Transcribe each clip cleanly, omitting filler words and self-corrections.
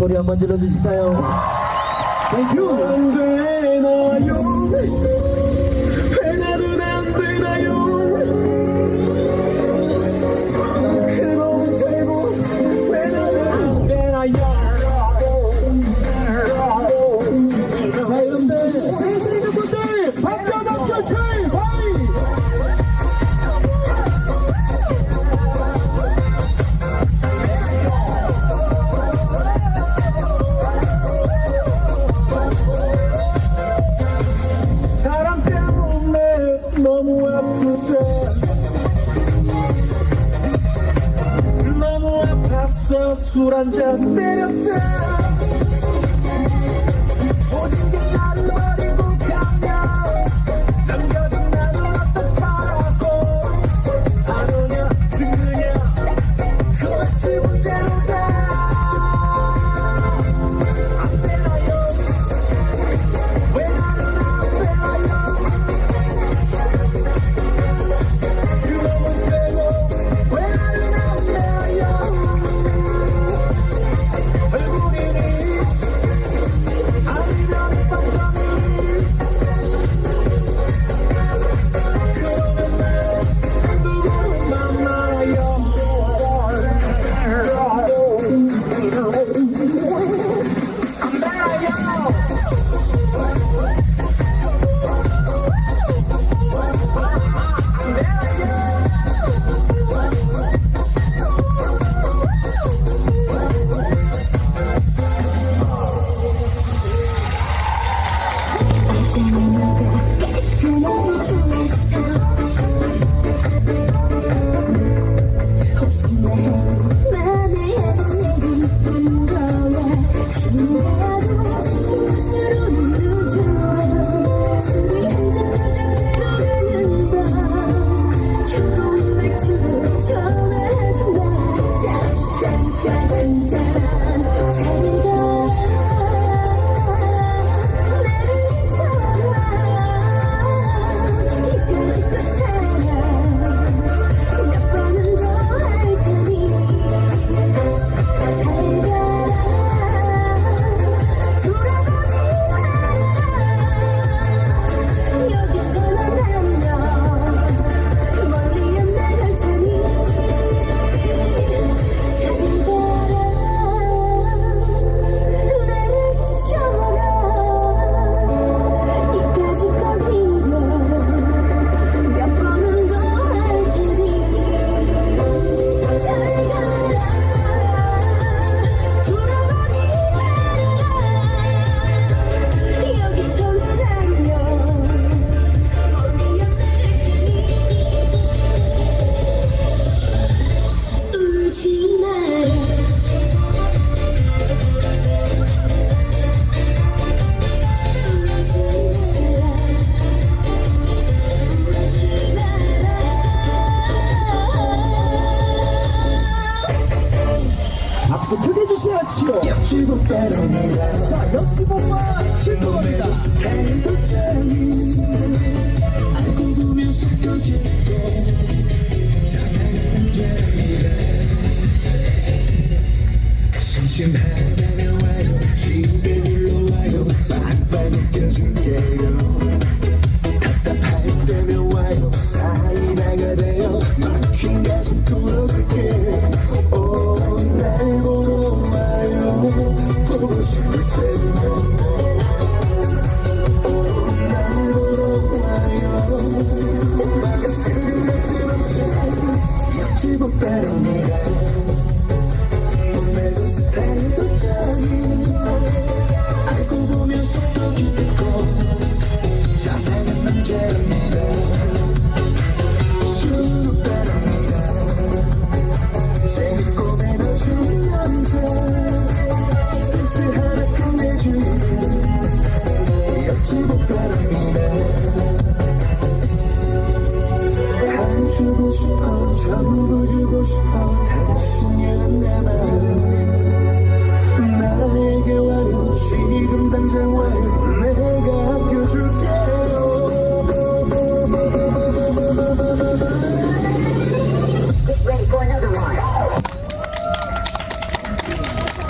소리 한번 질러주실까요? 땡큐. 안 되나요? 회나는 안 되나요? 그놈은 되고 회나는 안 되나요? 자, 여러분들, 센스 있는 분들, 박자 박수 출발! 사람 때문에 너무 아프다. 너무 아파서 술 한잔 때렸다. 모든 게 나를 버리고 가면 남겨진 나는 어떡하라고. 사느냐 죽느냐 그것이 문제로다. 안 되나요? 왜 나는 안 되나요? 그러면 되고 왜 나는 안 되나요? 얼굴이니 아니면 깜깜이. 그러면 내 누구를 만나요? 안 되나요? 이제는 너가 너무 좋았어. 혹시 나만의 얘기뿐인 거야. 지나도 스스로는 늦은 밤. 술이 한 잔 두 잔 들어가는 밤. 겪어온 말투로 전화하지 마. 짠짠짠짠짠 잘 가. 박수 크게 주셔야지요. 옆집은 빼놓니다. 자, 옆집오빠 출동합니다. 알고 보면 속도 깊고 자세한 남자입니다. 심심하다면 와요. 쉽게 불러와요. 빡빡 느껴줄게요. 답답할 때면 와요. 사이다가 돼요. 막힌 가슴 뚫어줄게. 날 보러 와요. 보고 싶을 때는 날 보러 와요. 오빠가 생각되는 옆집 오빠랍니다. 몸매도 스타일도 짱이 알고 보면 속도 깊고 자세한 남자랍니다. 술 오빠랍니다. 재밌고 매너준 남자 센스 하나 끝내주는 옆집 오빠랍니다. 다 주고 싶어 전부 주고 싶어 당신이란 내 마음 나에게 와요. 지금 당장 와요. 내가 아껴줄게요.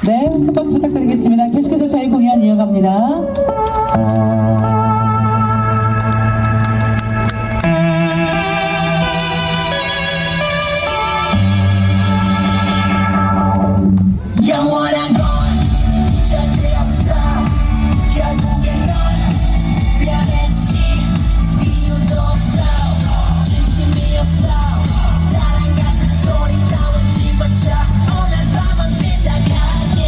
네. 큰 박수 부탁드리겠습니다. 계속해서 저희 공연 이어갑니다. 영원한 건 절대 없어 결국엔 넌 변했지 이유도 없어 진심이 없어 사랑 같은 소리 따윈 집어쳐 오늘 밤은 빗나가게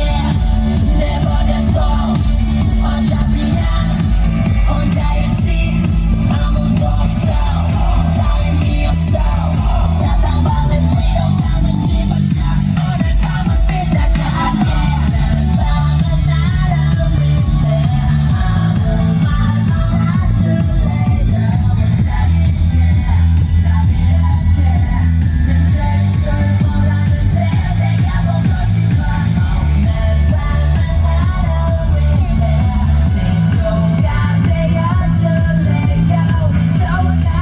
내버려둬 어차피 난 혼자이지 아무도 없어 다행이 없어 사탕발레 위로 밤을 집어쳐 오늘 밤은 빗나가게 밤은 나를 위해 아무 말도 안 줄래 근데 술 몰랐는데 내가 보고 싶어 오늘 밤은 나를 위해 친구가 되어줄래요 우리 좋은 날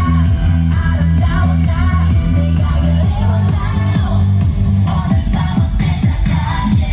아름다운 날 네가 그리운 날 오늘 밤은 빗나가게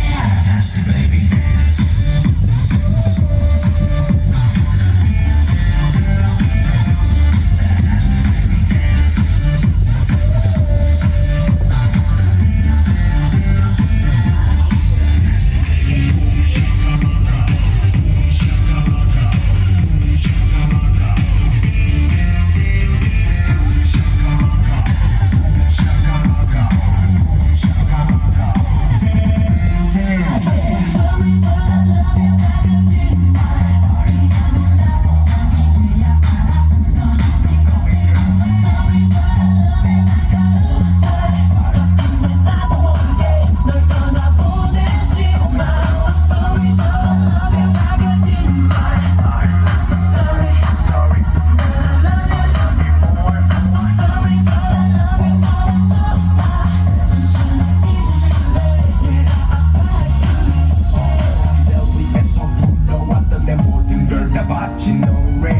위에서 불러왔던 내 모든 걸 다 바친 노래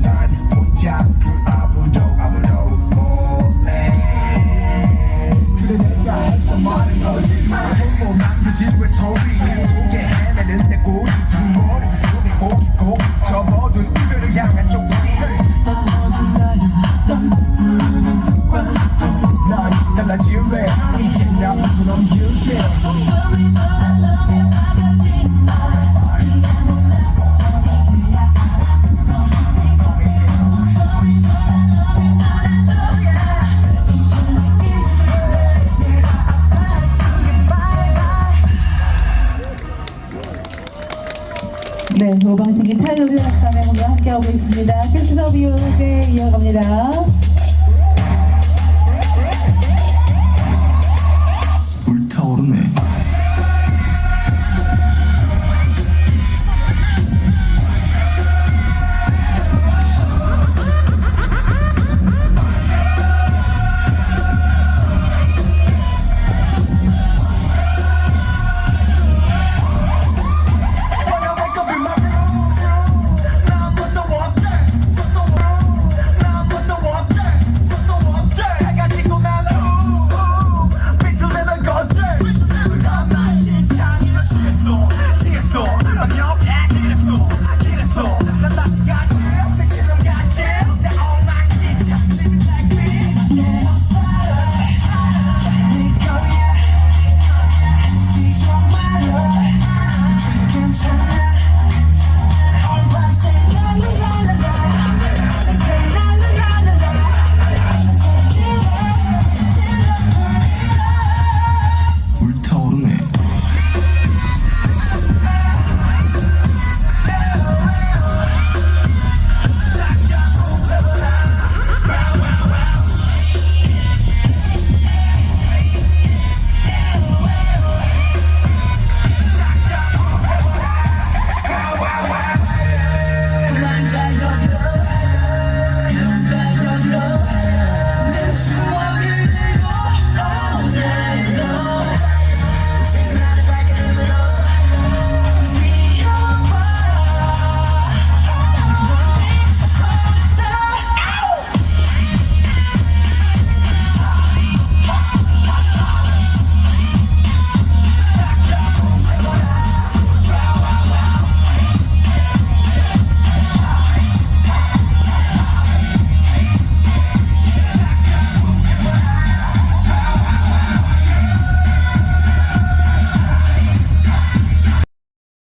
난 혼자 그 아무도 몰래 그래 내가 했던 말은 거짓말 홀로 남겨진 외톨이 속에 헤매는 내 꼬리 주머니 속에 고기고 접어둔 이별을 향한 쪽지 난 달라질래 이제 나 무슨 넘길게 네, 오방식이 탈노래 학단의 공연 함께하고 있습니다. 캐스터 비오에 이어갑니다.